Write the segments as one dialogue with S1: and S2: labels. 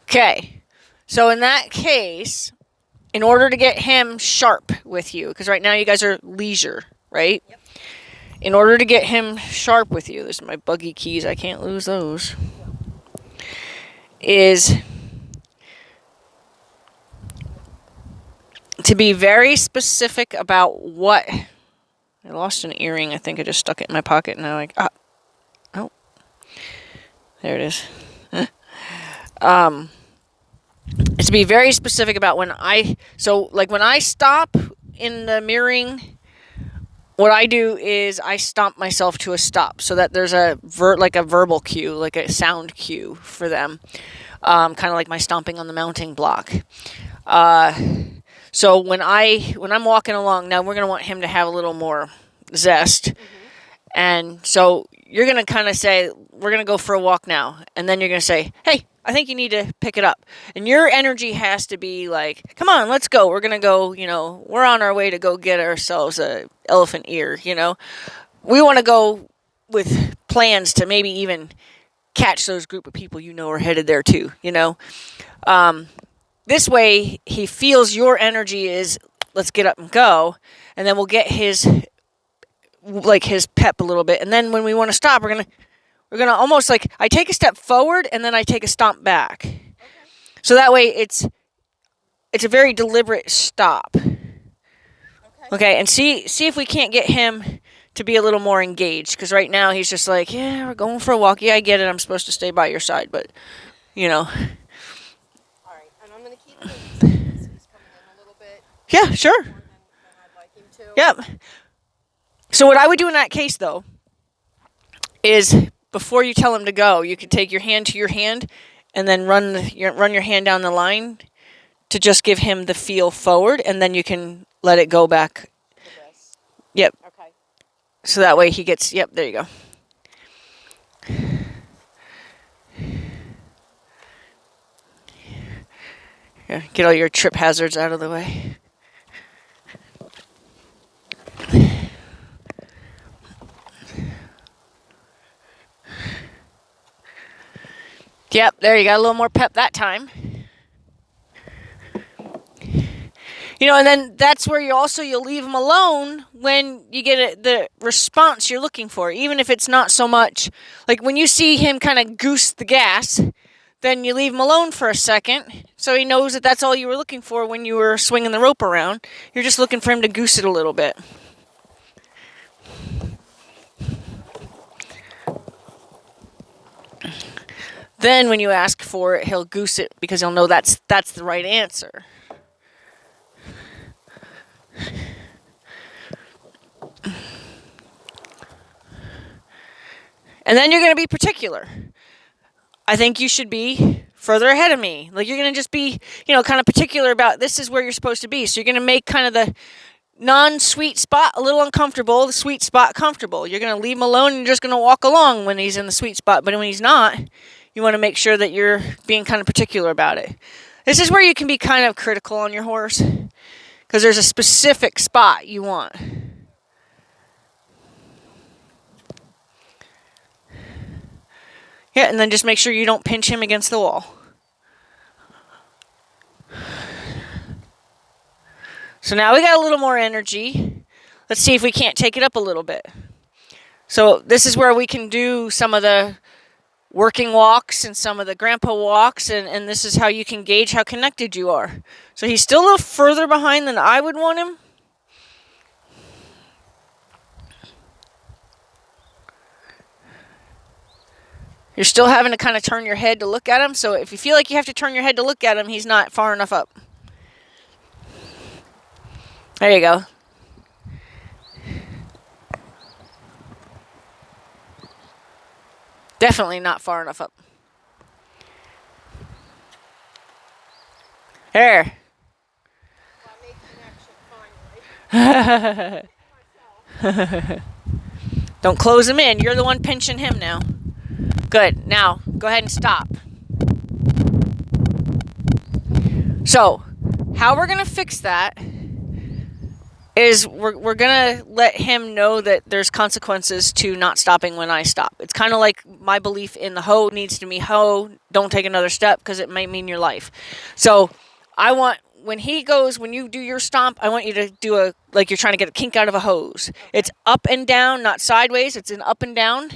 S1: Okay. So in that case, in order to get him sharp with you, because right now you guys are leisure, right?
S2: Yep.
S1: In order to get him sharp with you, there's my buggy keys, I can't lose those, is to be very specific about what. I lost an earring. I think I just stuck it in my pocket. Now oh, there it is. Is to be very specific about when when I stop in the mirroring, what I do is I stomp myself to a stop so that there's a verbal cue, like a sound cue for them, kind of like my stomping on the mounting block. So when I'm walking along, now we're gonna want him to have a little more zest, and so you're gonna kind of say, "We're gonna go for a walk now," and then you're gonna say, "Hey, I think you need to pick it up," and your energy has to be like, "Come on, let's go. We're gonna go. We're on our way to go get ourselves a elephant ear. We want to go with plans to maybe even catch those group of people are headed there too. This way, he feels your energy is, let's get up and go, and then we'll get his pep a little bit. And then when we want to stop, we're gonna almost like I take a step forward and then I take a stomp back. Okay. So that way it's a very deliberate stop. Okay, and see if we can't get him to be a little more engaged, because right now he's just like, yeah, we're going for a walk. Yeah, I get it. I'm supposed to stay by your side, but
S2: He's coming in a little bit.
S1: Yeah, sure.
S2: More than I'd like him to.
S1: Yep. So what I would do in that case, though, is before you tell him to go, you could take your hand to your hand and then run your hand down the line to just give him the feel forward, and then you can let it go back. Yep.
S2: Okay.
S1: So that way he gets, yep, there you go. Yeah, get all your trip hazards out of the way. Yep, there you got a little more pep that time. And then that's where you'll leave them alone when you get the response you're looking for, even if it's not so much. Like when you see him kind of goose the gas, then you leave him alone for a second so he knows that that's all you were looking for when you were swinging the rope around. You're just looking for him to goose it a little bit. Then when you ask for it, he'll goose it because he'll know that's the right answer. And then you're going to be particular. I think you should be further ahead of me. Like you're going to just be, kind of particular about this is where you're supposed to be. So you're going to make kind of the non-sweet spot a little uncomfortable, the sweet spot comfortable. You're going to leave him alone and you're just going to walk along when he's in the sweet spot. But when he's not, you want to make sure that you're being kind of particular about it. This is where you can be kind of critical on your horse because there's a specific spot you want. Yeah, and then just make sure you don't pinch him against the wall. So now we got a little more energy. Let's see if we can't take it up a little bit. So this is where we can do some of the working walks and some of the grandpa walks, and this is how you can gauge how connected you are. So he's still a little further behind than I would want him. You're still having to kind of turn your head to look at him. So if you feel like you have to turn your head to look at him, he's not far enough up. There you go. Definitely not far enough up. There. Don't close him in. You're the one pinching him now. Good. Now, go ahead and stop. So, how we're going to fix that is we're gonna let him know that there's consequences to not stopping when I stop. It's kind of like my belief in the hoe needs to be hoe. Don't take another step because it might mean your life. So I want when you do your stomp, I want you to do a like you're trying to get a kink out of a hose.
S2: Okay.
S1: It's up and down, not sideways. It's an up and down,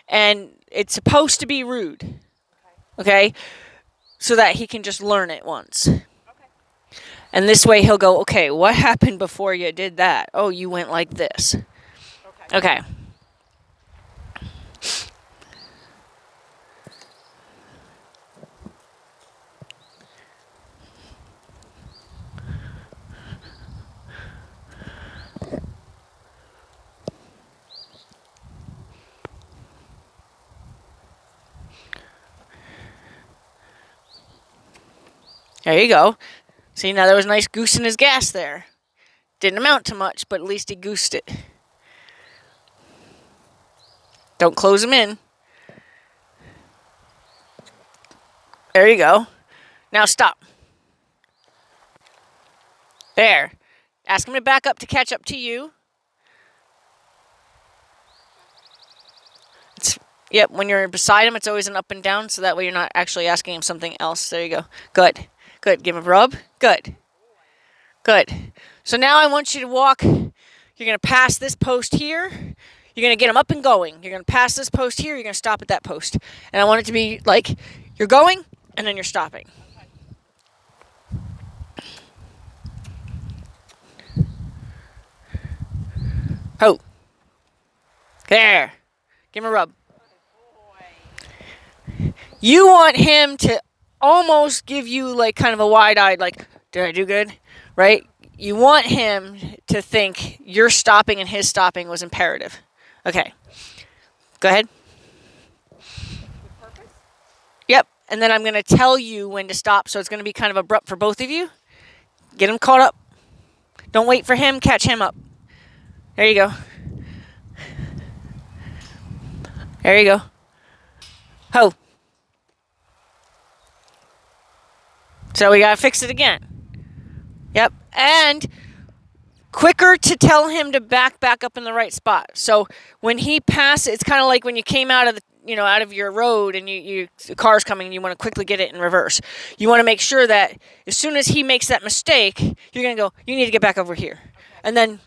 S1: and it's supposed to be rude.
S2: Okay.
S1: Okay, so that he can just learn it once.
S2: Okay.
S1: And this way he'll go, okay, what happened before you did that? Oh, you went like this.
S2: Okay.
S1: Okay. There you go. See, now there was a nice goose in his gas there. Didn't amount to much, but at least he goosed it. Don't close him in. There you go. Now stop. There. Ask him to back up to catch up to you. Yep, when you're beside him, it's always an up and down, so that way you're not actually asking him something else. There you go. Good. Good. Give him a rub. Good. Good. So now I want you to walk. You're going to pass this post here. You're going to get him up and going. You're going to pass this post here. You're going to stop at that post. And I want it to be like you're going and then you're stopping. Ho. There. Give him a rub. You want him to almost give you like kind of a wide-eyed like, did I do good? Right? You want him to think your stopping and his stopping was imperative. Okay. Go ahead.
S2: With purpose?
S1: Yep. And then I'm going to tell you when to stop, so it's going to be kind of abrupt for both of you. Get him caught up. Don't wait for him. Catch him up. There you go. There you go. Ho. So we got to fix it again. Yep. And quicker to tell him to back up in the right spot. So when he passes, it's kind of like when you came out of out of your road and the car's coming and you want to quickly get it in reverse. You want to make sure that as soon as he makes that mistake, you're going to go, you need to get back over here.
S2: Okay.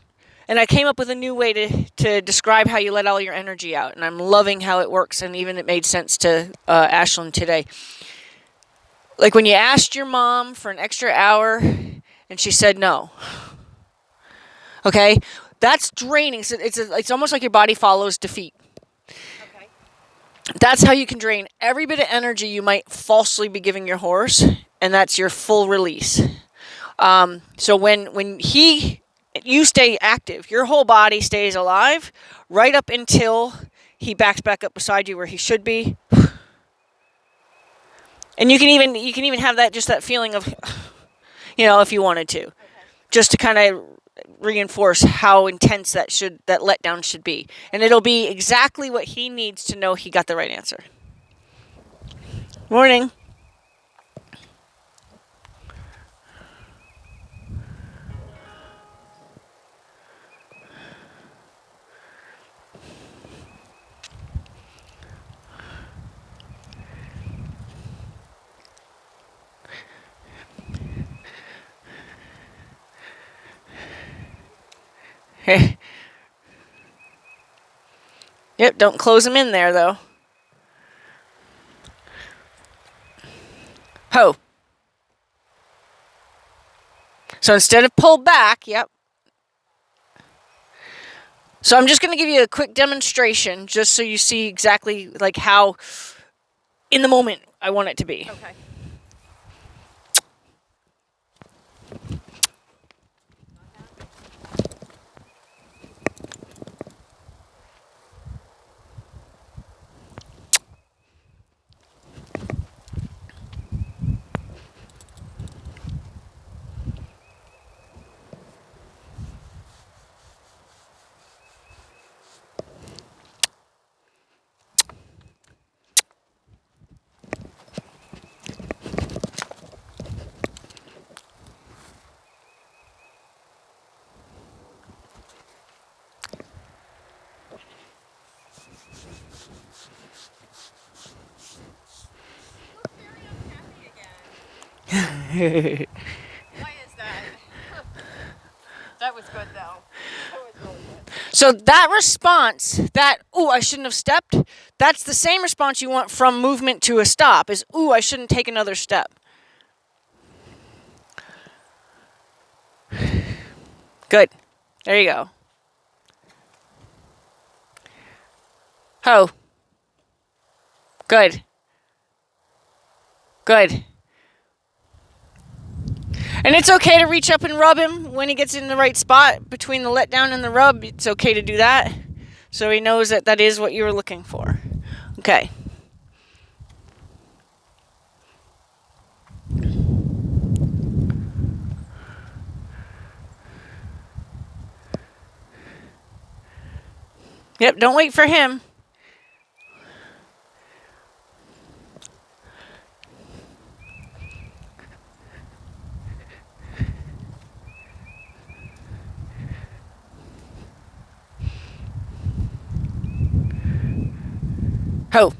S1: And I came up with a new way to describe how you let all your energy out. And I'm loving how it works. And even it made sense to Ashlyn today. Like when you asked your mom for an extra hour and she said no. Okay? That's draining. So it's almost like your body follows defeat.
S2: Okay.
S1: That's how you can drain every bit of energy you might falsely be giving your horse, and that's your full release. So when you stay active, your whole body stays alive right up until he backs back up beside you where he should be. And you can even have that feeling of, if you wanted to, just to kind of reinforce how intense that letdown should be, and it'll be exactly what he needs to know he got the right answer. Morning. Yep, don't close him in there, though. Ho. So instead of pull back, yep. So I'm just going to give you a quick demonstration just so you see exactly like how in the moment I want it to be.
S2: Okay. Why is that? That was good though. That was really good.
S1: So that response, that, ooh, I shouldn't have stepped, that's the same response you want from movement to a stop, is, ooh, I shouldn't take another step. Good. There you go. Ho. Good. Good. And it's okay to reach up and rub him when he gets in the right spot between the letdown and the rub. It's okay to do that. So he knows that that is what you were looking for. Okay. Yep, don't wait for him. Ho.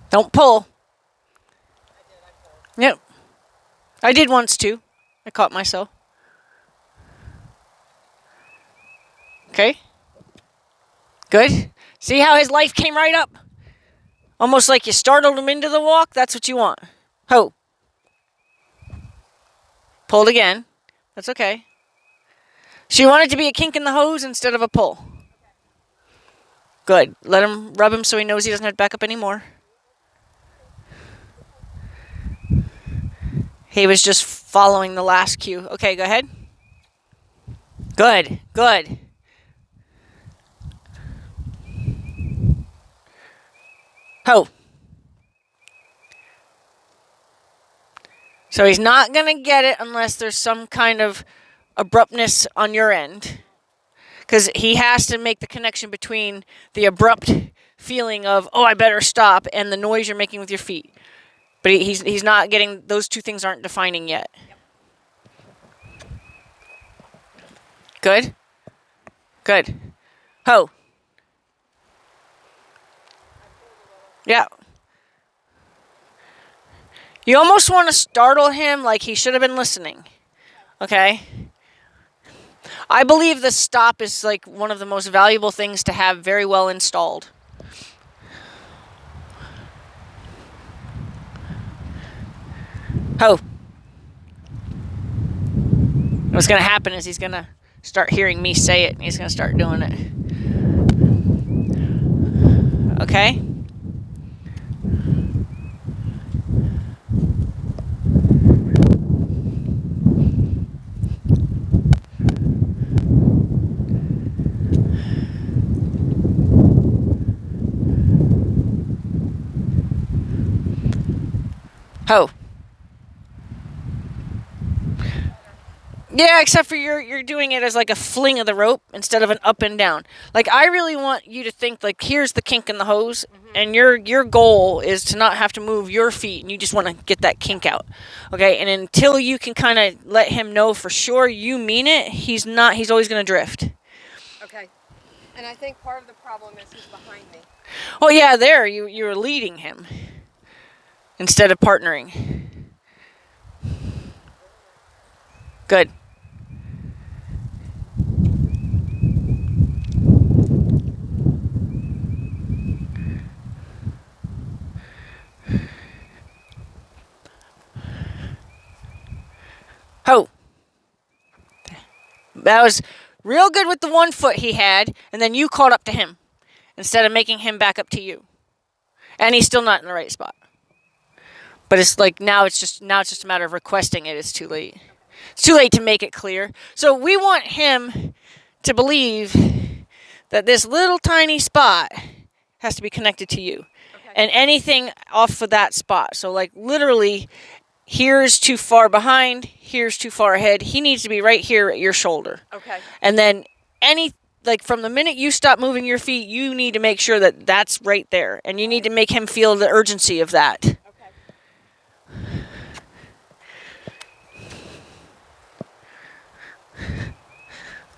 S1: Don't pull. Yep. I did once too. I caught myself. Okay. Good. See how his life came right up? Almost like you startled him into the walk. That's what you want. Ho. Pulled again. That's okay. So you want it to be a kink in the hose instead of a pull. Good. Let him rub him so he knows he doesn't have to back up anymore. He was just following the last cue. Okay, go ahead. Good. Good. Ho. So he's not going to get it unless there's some kind of abruptness on your end. Because he has to make the connection between the abrupt feeling of, oh, I better stop, and the noise you're making with your feet. But he's not getting, those two things aren't defining yet. Good. Good. Ho. Yeah. You almost want to startle him like he should have been listening. Okay? I believe the stop is like one of the most valuable things to have very well installed. Ho. What's going to happen is he's going to start hearing me say it, and he's going to start doing it. Okay? Ho. Yeah, except for you're doing it as like a fling of the rope instead of an up and down. Like I really want you to think like here's the kink in the hose, and your goal is to not have to move your feet, and you just want to get that kink out. Okay, and until you can kind of let him know for sure you mean it, he's always going to drift.
S2: Okay. And I think part of the problem is he's behind me.
S1: Oh yeah, there you're leading him instead of partnering. Good. Ho. That was real good with the 1 foot he had, and then you caught up to him instead of making him back up to you. And he's still not in the right spot. But it's like now it's just a matter of requesting it. It's too late. It's too late to make it clear. So we want him to believe that this little tiny spot has to be connected to you.
S2: Okay.
S1: And anything off of that spot. So like literally here's too far behind, here's too far ahead. He needs to be right here at your shoulder.
S2: Okay.
S1: And then like from the minute you stop moving your feet, you need to make sure that that's right there. And you need to make him feel the urgency of that.
S2: Okay.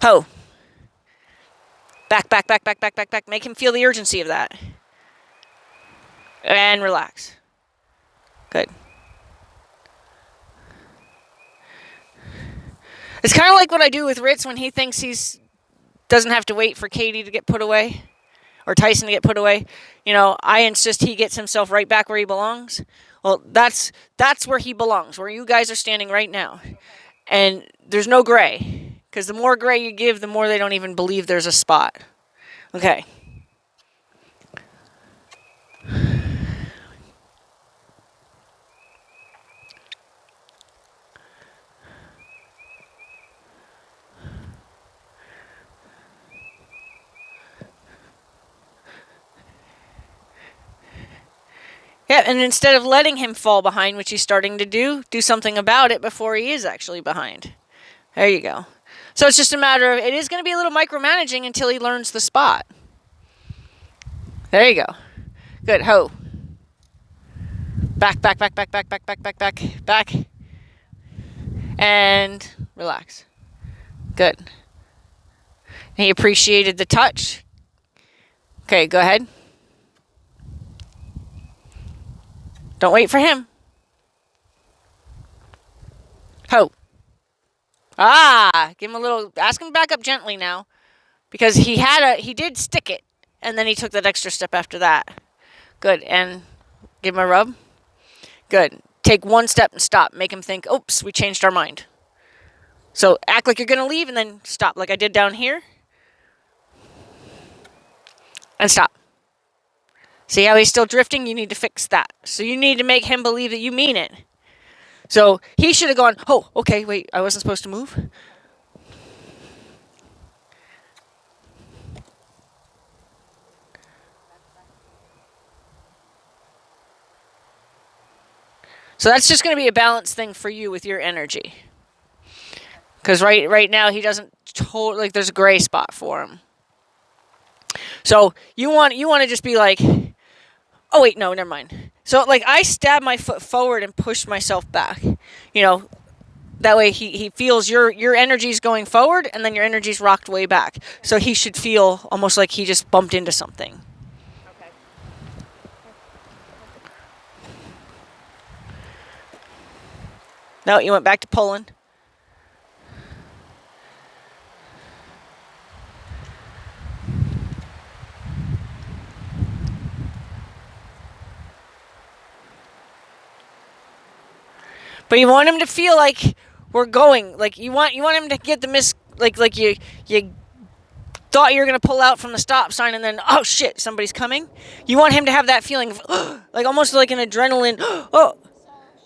S1: Ho. Back, back, back, back, back, back, back. Make him feel the urgency of that. And relax. Good. It's kind of like what I do with Ritz when he thinks he's doesn't have to wait for Katie to get put away or Tyson to get put away. I insist he gets himself right back where he belongs. Well, that's where he belongs, where you guys are standing right now. And there's no gray, because the more gray you give, the more they don't even believe there's a spot. Okay. Yeah, and instead of letting him fall behind, which he's starting to do something about it before he is actually behind. There you go. So it's just a matter of, it is going to be a little micromanaging until he learns the spot. There you go. Good. Ho. Back, back, back, back, back, back, back, back, back, back. And relax. Good. He appreciated the touch. Okay, go ahead. Don't wait for him. Ho. Give him a little, ask him to back up gently now. Because he did stick it, and then he took that extra step after that. Good, and give him a rub. Good. Take one step and stop. Make him think, oops, we changed our mind. So act like you're going to leave, and then stop, like I did down here. And stop. See how he's still drifting? You need to fix that. So you need to make him believe that you mean it. So he should have gone, oh, okay, wait, I wasn't supposed to move? So that's just going to be a balance thing for you with your energy. Because right now he doesn't totally, like, there's a gray spot for him. So you want to just be like, oh wait, no, never mind. So like I stab my foot forward and push myself back. That way he feels your energy's going forward, and then your energy's rocked way back. So he should feel almost like he just bumped into something.
S2: Okay.
S1: No, you went back to pulling. But you want him to feel like we're going. Like you want him to get the like you thought you were gonna pull out from the stop sign, and then oh shit, somebody's coming. You want him to have that feeling of like almost like an adrenaline. Oh.
S2: So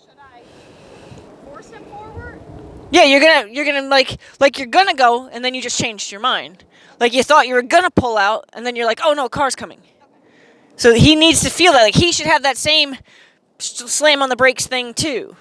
S2: should I force him forward?
S1: Yeah, you're gonna like you're gonna go, and then you just changed your mind. Like you thought you were gonna pull out, and then you're like, oh no, car's coming. So he needs to feel that. Like he should have that same slam on the brakes thing too.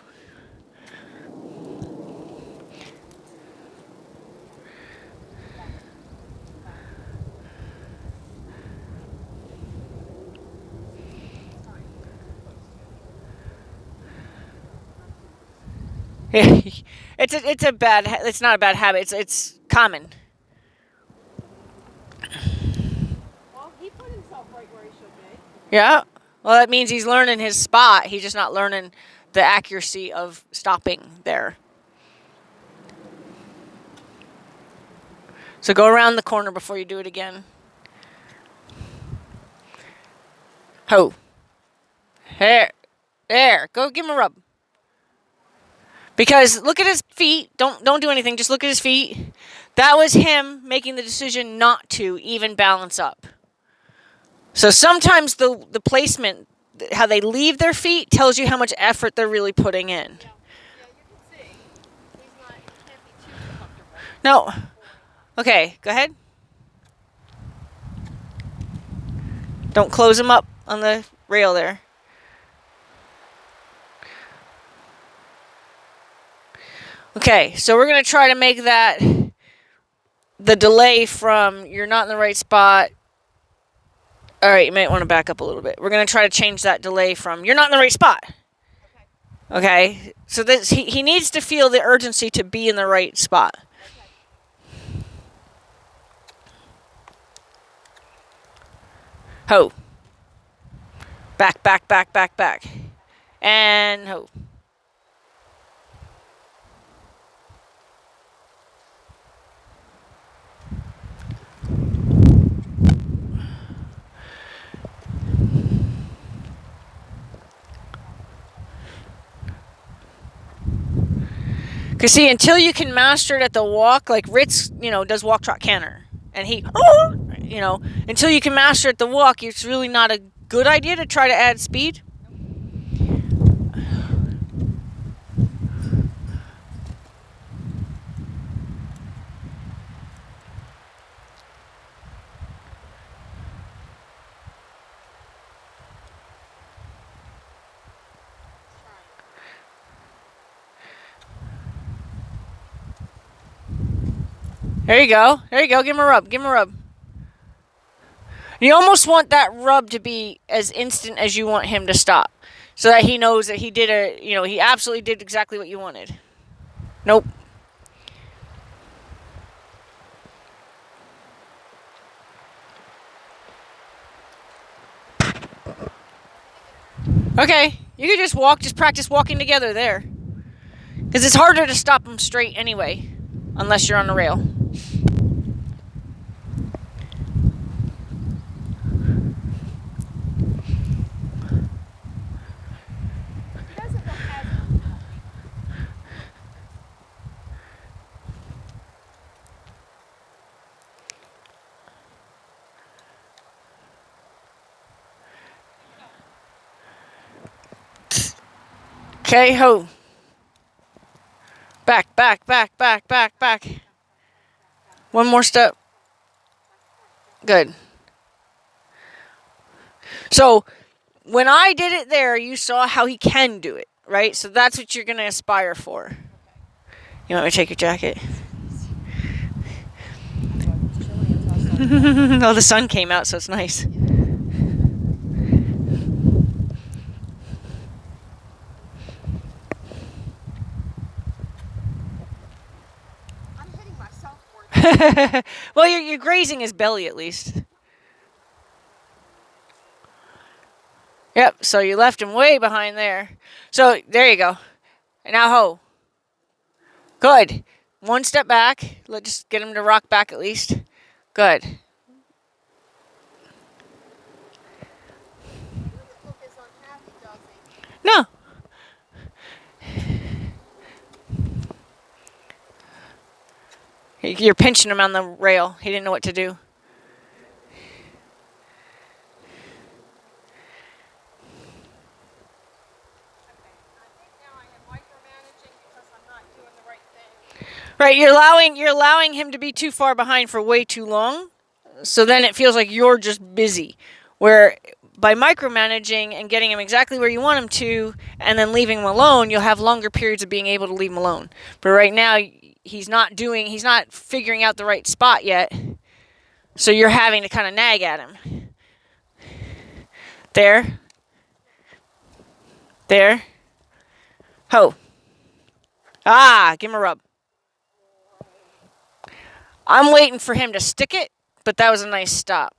S1: It's not a bad habit. It's common.
S2: Well, he put himself right where he should be.
S1: Yeah. Well, that means he's learning his spot. He's just not learning the accuracy of stopping there. So go around the corner before you do it again. Ho. There. Go give him a rub. Because look at his feet. Don't do anything. Just look at his feet. That was him making the decision not to even balance up. So sometimes the placement, how they leave their feet, tells you how much effort they're really putting in.
S2: Yeah, you can see. He can't be too comfortable.
S1: No. Okay, go ahead. Don't close him up on the rail there. Okay, so we're going to try to make that the delay from you're not in the right spot. All right, you might want to back up a little bit. We're going to try to change that delay from you're not in the right spot. Okay, so this he needs to feel the urgency to be in the right spot.
S2: Okay.
S1: Ho. Back, back, back, back, back. And ho. Cause see, until you can master it at the walk, like Ritz, does walk trot canter, and until you can master it at the walk, it's really not a good idea to try to add speed. There you go. There you go. Give him a rub. Give him a rub. You almost want that rub to be as instant as you want him to stop, so that he knows that he absolutely did exactly what you wanted. Nope. Okay, you could just practice walking together there. Because it's harder to stop them straight anyway, unless you're on the rail. Okay, ho. Back, back, back, back, back, back. One more step. Good. So, when I did it there, you saw how he can do it, right? So that's what you're going to aspire for. You want me to take your jacket? Oh, the sun came out, so it's nice. Well, you're grazing his belly at least. Yep, so you left him way behind there. So, there you go. And now ho. Good. One step back. Let's just get him to rock back at least. Good. No. You're pinching him on the rail. He didn't know what to do. Right, you're allowing him to be too far behind for way too long. So then it feels like you're just busy. Where by micromanaging and getting him exactly where you want him to and then leaving him alone, you'll have longer periods of being able to leave him alone. But right now he's not figuring out the right spot yet. So you're having to kind of nag at him. There. There. Ho. Ah, give him a rub. I'm waiting for him to stick it, but that was a nice stop.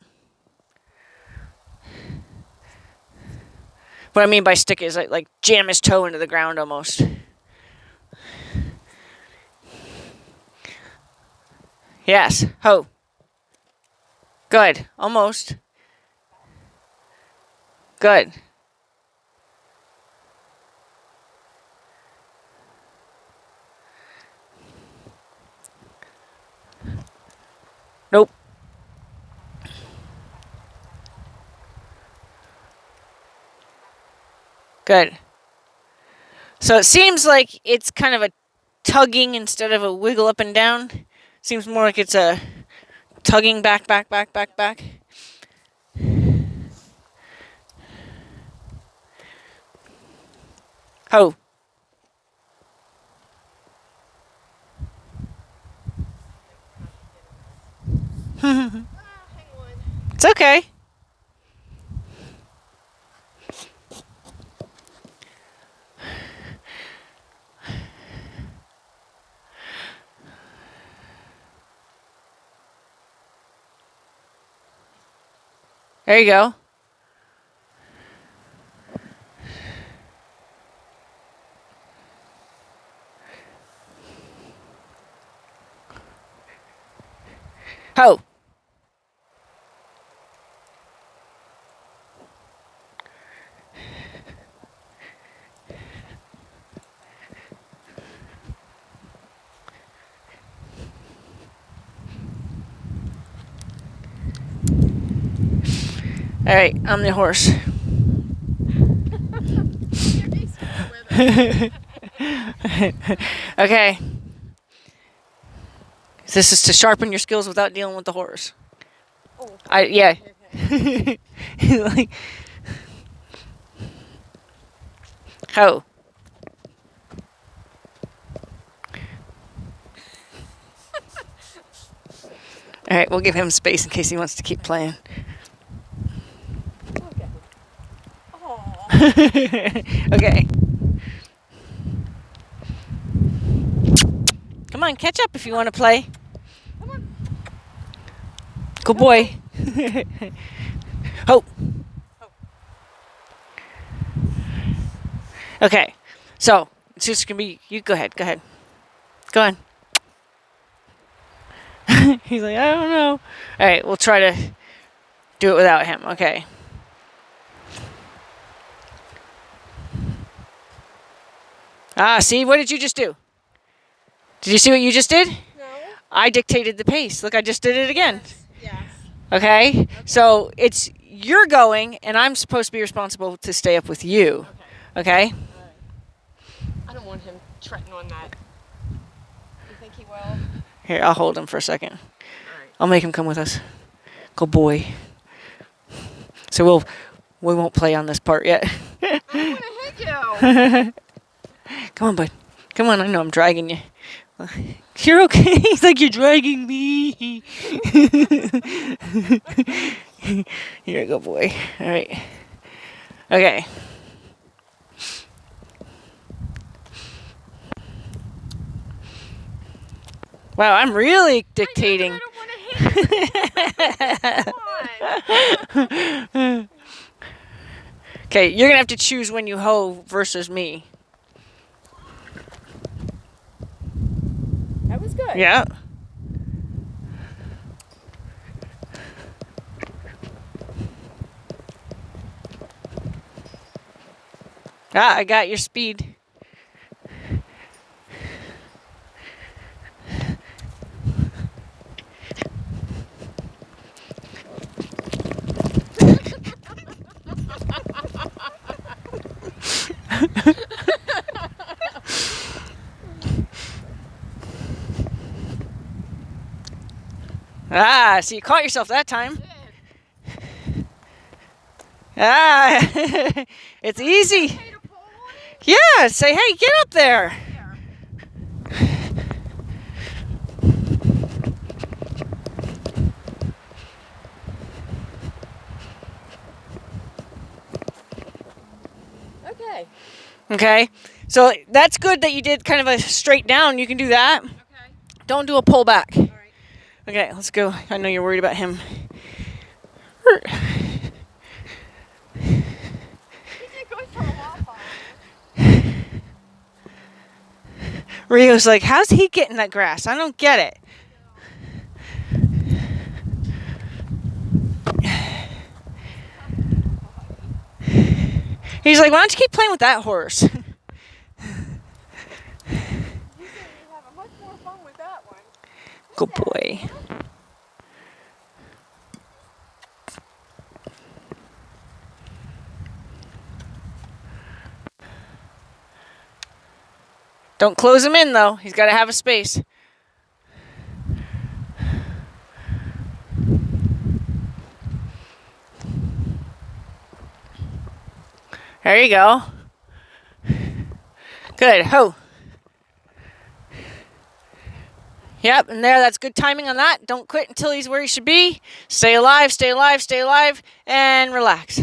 S1: What I mean by stick is like jam his toe into the ground almost. Yes. Ho. Good. Almost. Good. Nope. Good. So it seems like it's kind of a tugging instead of a wiggle up and down. Seems more like it's a tugging back, back, back, back, back. Ho. It's okay. There you go. Ho. All right, I'm the horse. Okay. This is to sharpen your skills without dealing with the horse.
S2: Oh,
S1: Yeah.
S2: okay.
S1: Like, ho. All right, we'll give him space in case he wants to keep playing.
S2: Okay. Oh.
S1: Okay. Come on, catch up if you want to play.
S2: Come on.
S1: Good boy. Ho. Okay. So, it's just going to be, you go ahead. Go ahead. Go on. He's like, I don't know. All right, we'll try to do it without him. Okay. Ah, see, what did you just do? Did you see what you just did?
S2: No.
S1: I dictated the pace. Look, I just did it again.
S2: Yes.
S1: Okay? So it's you're going, and I'm supposed to be responsible to stay up with you. Okay?
S2: All right. I don't want him treading on that. You think he will?
S1: Here, I'll hold him for a second.
S2: All right.
S1: I'll make him come with us. Good boy. So we won't play on this part yet.
S2: I don't want to hit you.
S1: Come on, bud. Come on, I know I'm dragging you. You're okay. He's like, you're dragging me. Here you go, boy. All right. Okay. Wow, I'm really dictating.
S2: I don't want to hit you. Come on.
S1: Okay, you're going to have to choose when you hoe versus me.
S2: That was good.
S1: Yeah. Ah, I got your speed. Ah, so you caught yourself that time. Ah, it's easy. Yeah, say, hey, get up there.
S2: Okay.
S1: Okay, so that's good that you did kind of a straight down. You can do that.
S2: Okay.
S1: Don't do a pull back.
S2: All right.
S1: Okay, let's go. I know you're worried about him.
S2: He did good for a while.
S1: Rio's like, how's he getting that grass? I don't get it. He's like, why don't you keep playing with that horse?
S2: You said you have a much more fun with that one.
S1: Good boy. Don't close him in, though. He's got to have a space. There you go. Good. Ho. Yep, and there, that's good timing on that. Don't quit until he's where he should be. Stay alive, stay alive, stay alive, and relax.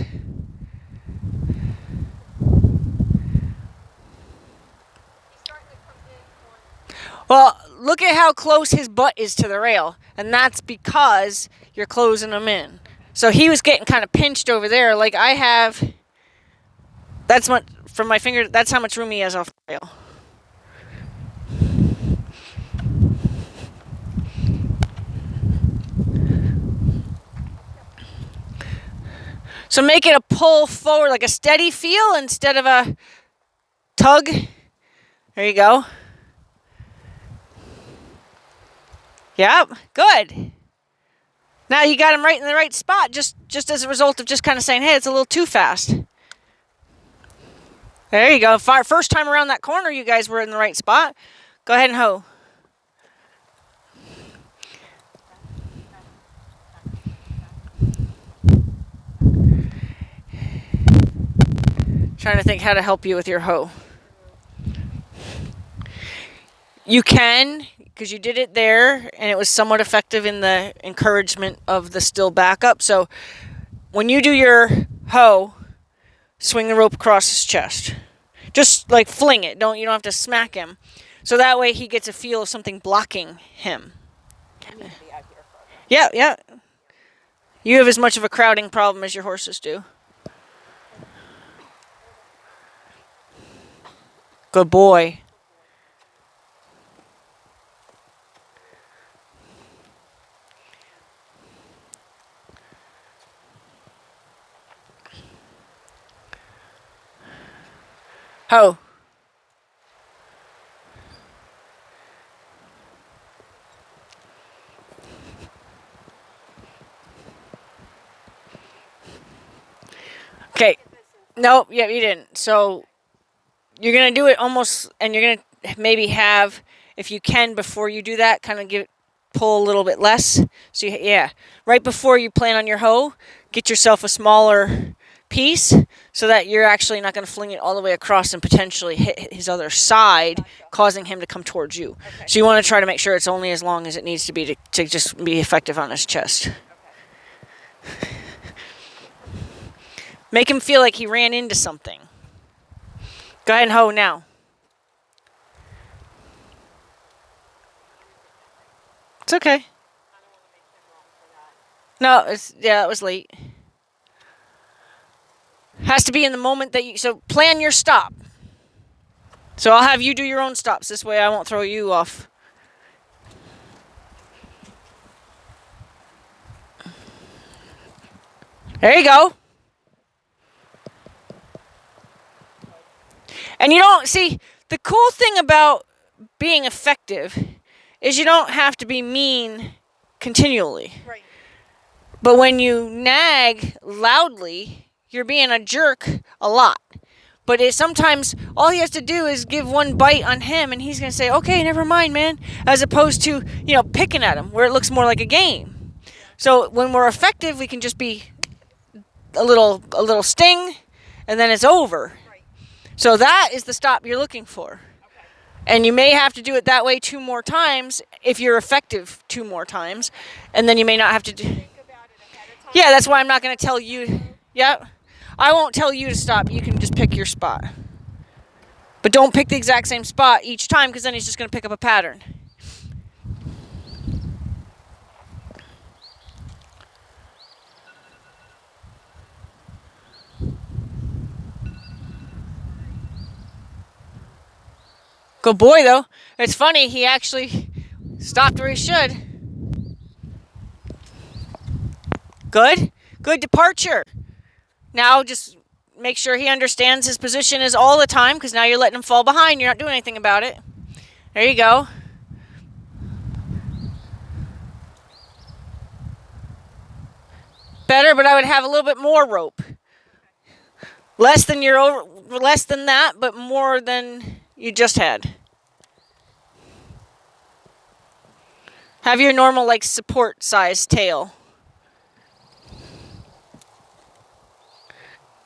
S1: Well, look at how close his butt is to the rail, and that's because you're closing him in. So he was getting kind of pinched over there, like I have. That's much from my finger. That's how much room he has off the rail. So make it a pull forward, like a steady feel instead of a tug. There you go. Yep, good. Now you got him right in the right spot, just as a result of just kind of saying, hey, it's a little too fast. There you go. First time around that corner, you guys were in the right spot. Go ahead and hoe. Trying to think how to help you with your hoe. You can, because you did it there, and it was somewhat effective in the encouragement of the still backup. So when you do your hoe, swing the rope across his chest. Just like fling it. You don't have to smack him. So that way he gets a feel of something blocking him. Yeah, yeah. You have as much of a crowding problem as your horses do. Good boy. Ho. Okay. Nope, yeah, you didn't. So you're going to do it almost, and you're going to maybe have, if you can, before you do that, kind of pull a little bit less. So, yeah, right before you plan on your hoe, get yourself a smaller piece so that you're actually not going to fling it all the way across and potentially hit his other side, causing him to come towards you. Okay. So you want to try to make sure it's only as long as it needs to be to just be effective on his chest. Okay. Make him feel like he ran into something. Go ahead and hoe now. It's okay. No, it was late. Has to be in the moment that you. So plan your stop. So I'll have you do your own stops. This way I won't throw you off. There you go. And you don't see, the cool thing about being effective is you don't have to be mean continually.
S2: Right.
S1: But when you nag loudly, you're being a jerk a lot. But sometimes all he has to do is give one bite on him, and he's going to say, okay, never mind, man. As opposed to, picking at him, where it looks more like a game. So when we're effective, we can just be a little sting, and then it's over. Right. So that is the stop you're looking for. Okay. And you may have to do it that way 2 more times if you're effective 2 more times, and then you may not have to do. Think about it ahead of time. Yeah, that's why I'm not going to tell you. Yeah. I won't tell you to stop. You can just pick your spot. But don't pick the exact same spot each time, because then he's just going to pick up a pattern. Good boy, though. It's funny, he actually stopped where he should. Good. Good departure. Now just make sure he understands his position is all the time, because now you're letting him fall behind. You're not doing anything about it. There you go. Better, but I would have a little bit more rope. Less than that, but more than you just had. Have your normal, support size tail.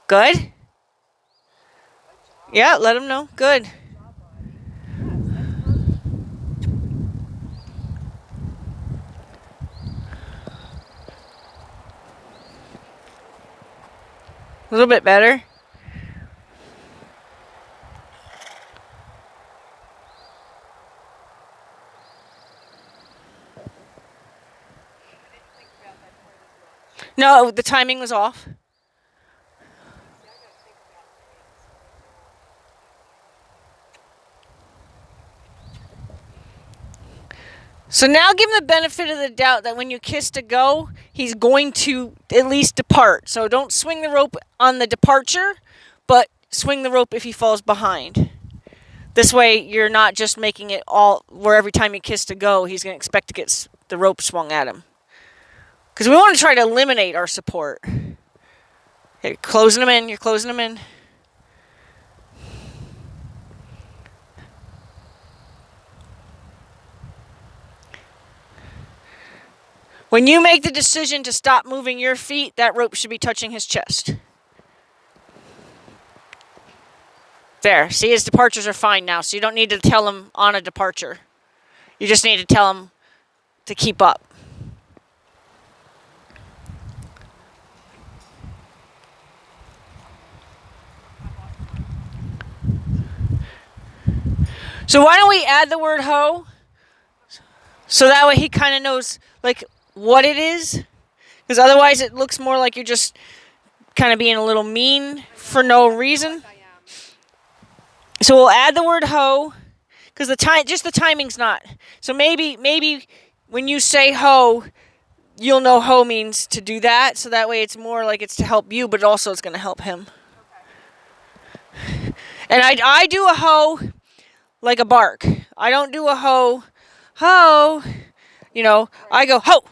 S1: Good? Yeah, let him know. Good. A little bit better. No, the timing was off. So now give him the benefit of the doubt that when you kiss to go, he's going to at least depart. So don't swing the rope on the departure, but swing the rope if he falls behind. This way you're not just making it all where every time you kiss to go, he's going to expect to get the rope swung at him. Because we want to try to eliminate our support. Okay, closing them in. You're closing them in. When you make the decision to stop moving your feet, that rope should be touching his chest. There. See, his departures are fine now, so you don't need to tell him on a departure. You just need to tell him to keep up. So why don't we add the word hoe? So that way he kind of knows, like, what it is. Because otherwise it looks more like you're just kind of being a little mean for no reason. So we'll add the word hoe. Because the timing's not. So maybe when you say hoe, you'll know hoe means to do that. So that way it's more like it's to help you, but also it's going to help him. Okay. And I do a hoe like a bark. I don't do a hoe. You know, I go ho.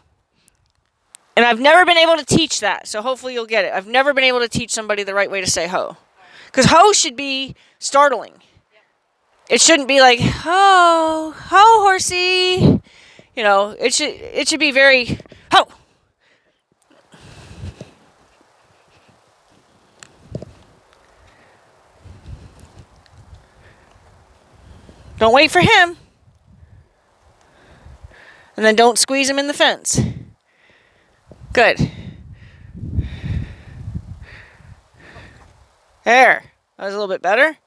S1: And I've never been able to teach that. So hopefully you'll get it. I've never been able to teach somebody the right way to say ho. Because ho should be startling. It shouldn't be like, ho, horsey. You know, it should be very, ho. Don't wait for him. And then don't squeeze him in the fence. Good. There. That was a little bit better.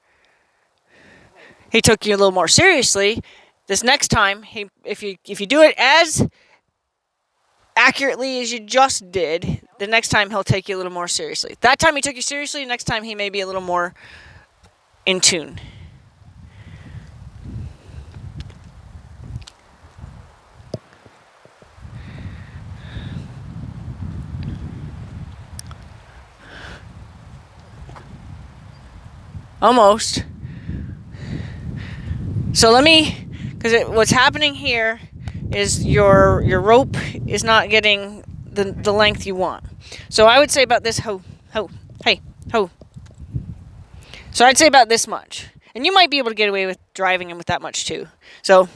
S1: He took you a little more seriously. This next time, if you do it as accurately as you just did, the next time he'll take you a little more seriously. That time he took you seriously, next time he may be a little more in tune. Almost. So because what's happening here is your rope is not getting the length you want. So I would say about this ho, hey, ho. So I'd say about this much. And you might be able to get away with driving him with that much too. So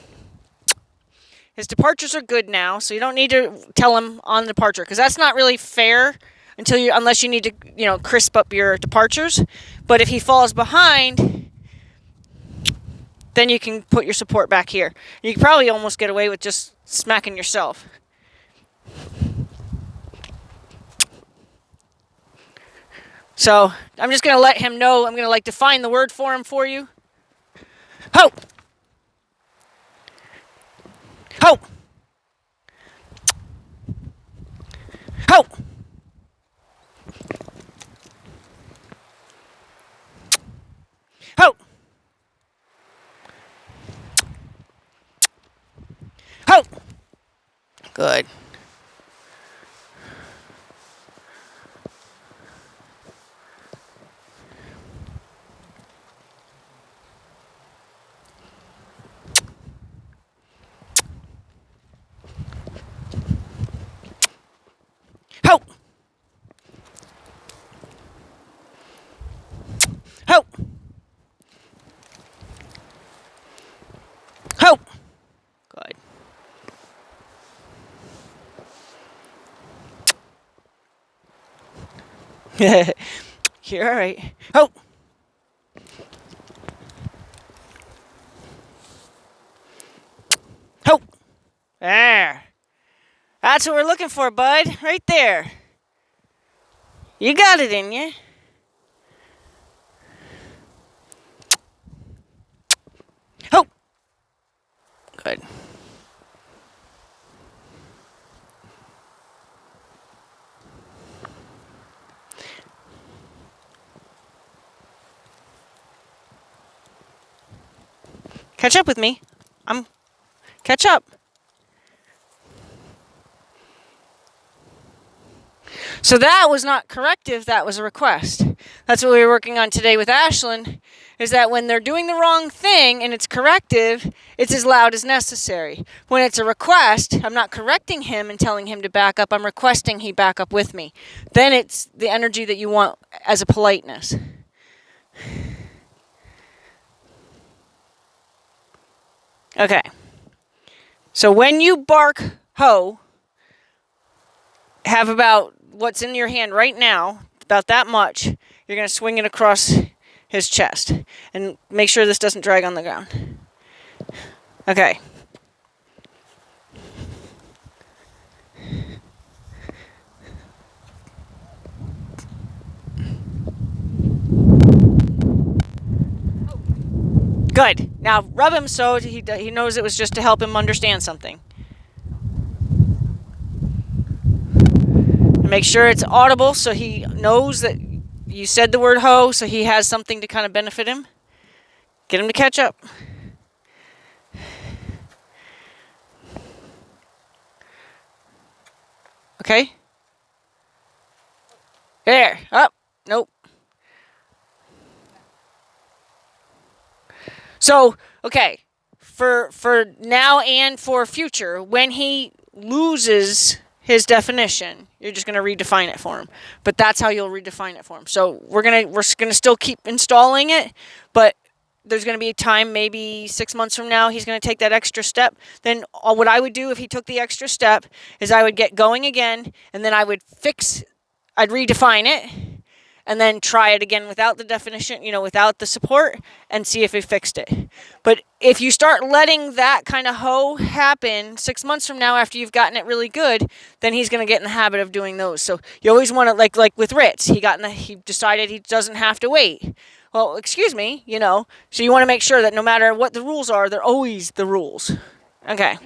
S1: his departures are good now, so you don't need to tell him on departure, because that's not really fair unless you need to, crisp up your departures. But if he falls behind, then you can put your support back here. You can probably almost get away with just smacking yourself. So I'm just going to let him know. I'm going to define the word for him for you. Ho! Ho! Ho! Ho! Ho! Good. Ho! Ho! Ho! Good. You're all right. Ho! Ho! There. That's what we're looking for, bud. Right there. You got it in you. Ho! Good. Catch up with me. Catch up. So that was not corrective, that was a request. That's what we were working on today with Ashlyn, is that when they're doing the wrong thing and it's corrective, it's as loud as necessary. When it's a request, I'm not correcting him and telling him to back up, I'm requesting he back up with me. Then it's the energy that you want as a politeness. Okay. So when you bark ho, have about what's in your hand right now, about that much, you're going to swing it across his chest. And make sure this doesn't drag on the ground. Okay. Good. Now rub him so he knows it was just to help him understand something. And make sure it's audible so he knows that you said the word ho, so he has something to kind of benefit him. Get him to catch up. Okay? There. Up. Nope. So, okay. For now and for future, when he loses his definition, you're just going to redefine it for him. But that's how you'll redefine it for him. So we're gonna still keep installing it, but there's going to be a time, maybe 6 months from now, he's going to take that extra step. Then what I would do if he took the extra step is I would get going again, and then I'd redefine it, and then try it again without the definition, without the support, and see if he fixed it. But if you start letting that kind of ho happen 6 months from now after you've gotten it really good, then he's going to get in the habit of doing those. So you always want to, like with Ritz, he decided he doesn't have to wait. Well, excuse me, so you want to make sure that no matter what the rules are, they're always the rules. Okay.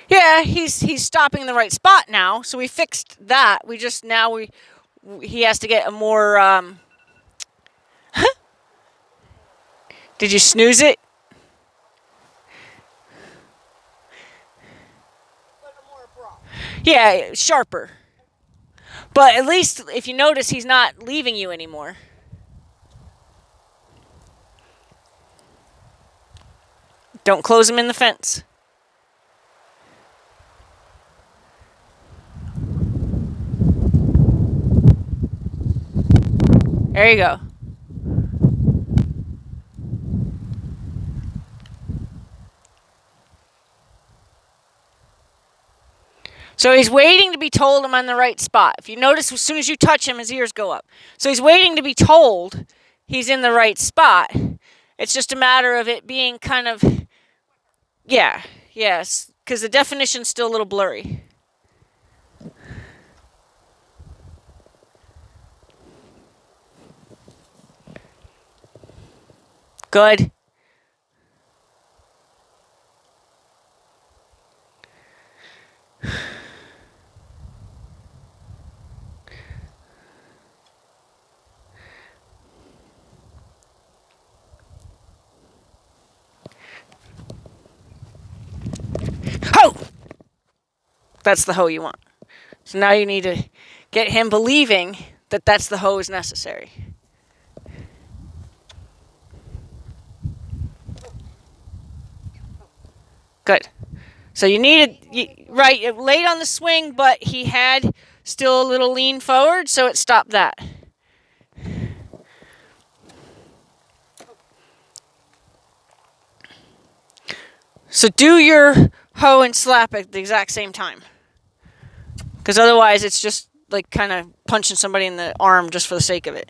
S1: Yeah, he's stopping in the right spot now, so we fixed that. He has to get a more, Did you snooze it? Yeah, sharper. But at least, if you notice, he's not leaving you anymore. Don't close him in the fence. There you go. So he's waiting to be told I'm on the right spot. If you notice, as soon as you touch him, his ears go up. So he's waiting to be told he's in the right spot. It's just a matter of it being kind of, yes, because the definition's still a little blurry. Good. Ho! That's the ho you want. So now you need to get him believing that that's the ho is necessary. Good. So you needed, right, it laid on the swing, but he had still a little lean forward, so it stopped that. So do your ho and slap at the exact same time. Because otherwise it's just like kind of punching somebody in the arm just for the sake of it.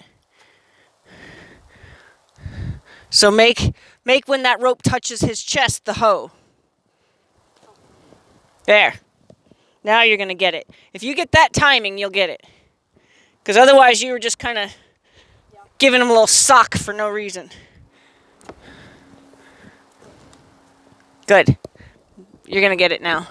S1: So make when that rope touches his chest the ho. There. Now you're going to get it. If you get that timing, you'll get it. Because otherwise you were just kind of giving him a little sock for no reason. Good. You're gonna get it now.